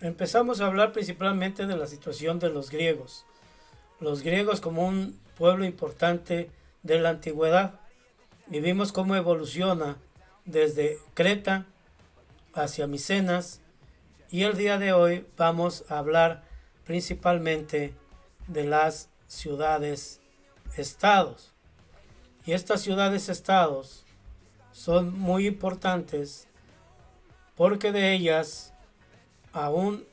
Empezamos a hablar principalmente de la situación de los griegos como un pueblo importante de la antigüedad, y vimos cómo evoluciona desde Creta hacia Micenas, y el día de hoy vamos a hablar principalmente de las ciudades-estados. Y estas ciudades-estados son muy importantes porque de ellas aún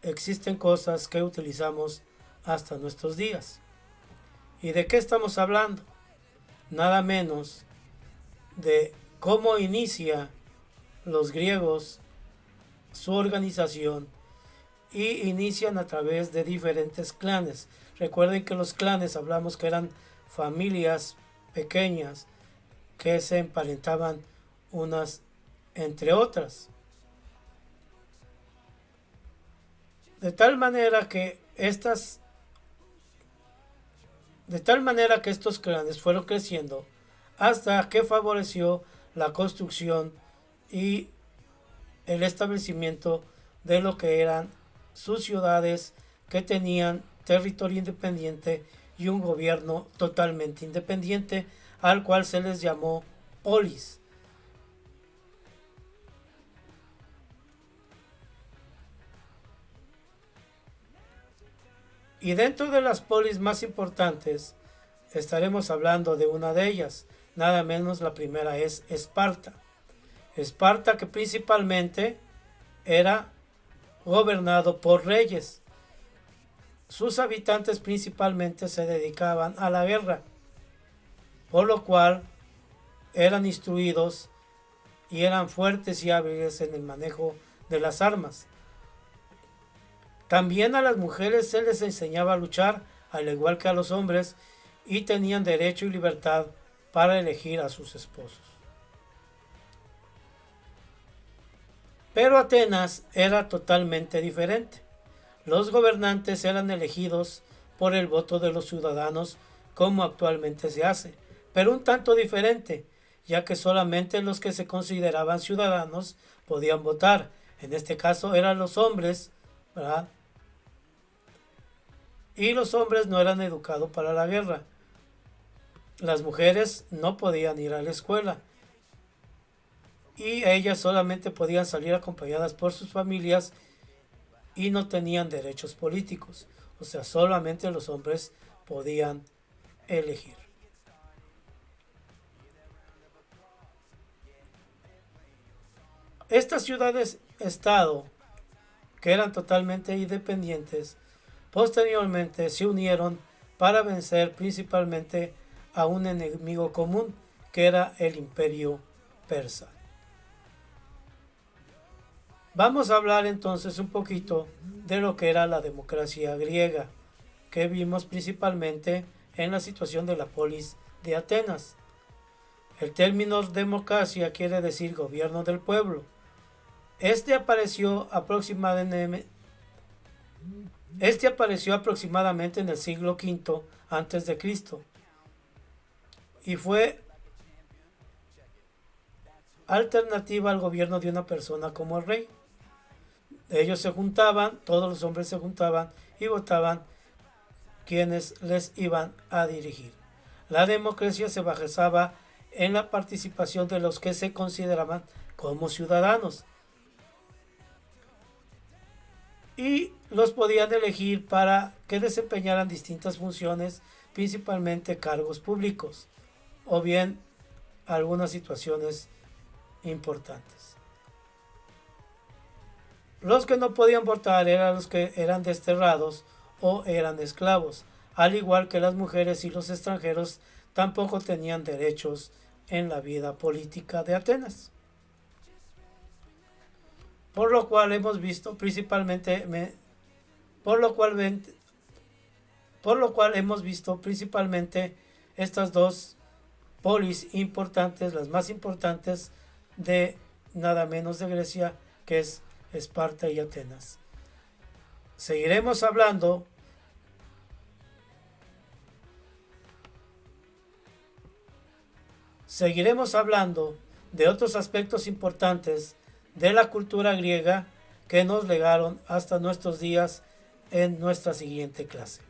existen cosas que utilizamos hasta nuestros días. ¿Y de qué estamos hablando? Nada menos de cómo inicia los griegos su organización, y inician a través de diferentes clanes. Recuerden que los clanes hablamos que eran familias pequeñas que se emparentaban unas entre otras. De tal manera que estos clanes fueron creciendo hasta que favoreció la construcción y el establecimiento de lo que eran sus ciudades, que tenían territorio independiente y un gobierno totalmente independiente, al cual se les llamó polis. Y dentro de las polis más importantes estaremos hablando de una de ellas, nada menos la primera es Esparta. Esparta, que principalmente era gobernado por reyes. Sus habitantes principalmente se dedicaban a la guerra, por lo cual eran instruidos y eran fuertes y hábiles en el manejo de las armas. También a las mujeres se les enseñaba a luchar, al igual que a los hombres, y tenían derecho y libertad para elegir a sus esposos. Pero Atenas era totalmente diferente. Los gobernantes eran elegidos por el voto de los ciudadanos, como actualmente se hace, pero un tanto diferente, ya que solamente los que se consideraban ciudadanos podían votar. En este caso eran los hombres, ¿verdad? Y los hombres no eran educados para la guerra. Las mujeres no podían ir a la escuela, y ellas solamente podían salir acompañadas por sus familias y no tenían derechos políticos. O sea, solamente los hombres podían elegir. Estas ciudades-estado, que eran totalmente independientes, posteriormente se unieron para vencer principalmente a un enemigo común, que era el imperio persa. Vamos a hablar entonces un poquito de lo que era la democracia griega, que vimos principalmente en la situación de la polis de Atenas. El término democracia quiere decir gobierno del pueblo. Este apareció aproximadamente en el siglo V antes de Cristo, y fue alternativa al gobierno de una persona como el rey. Ellos se juntaban, todos los hombres se juntaban y votaban quienes les iban a dirigir. La democracia se basaba en la participación de los que se consideraban como ciudadanos, y los podían elegir para que desempeñaran distintas funciones, principalmente cargos públicos o bien algunas situaciones importantes. Los que no podían votar eran los que eran desterrados o eran esclavos, al igual que las mujeres y los extranjeros tampoco tenían derechos en la vida política de Atenas. Por lo cual hemos visto principalmente estas dos polis importantes, las más importantes de nada menos de Grecia, que es Esparta y Atenas. Seguiremos hablando de otros aspectos importantes de la cultura griega, que nos legaron hasta nuestros días en nuestra siguiente clase.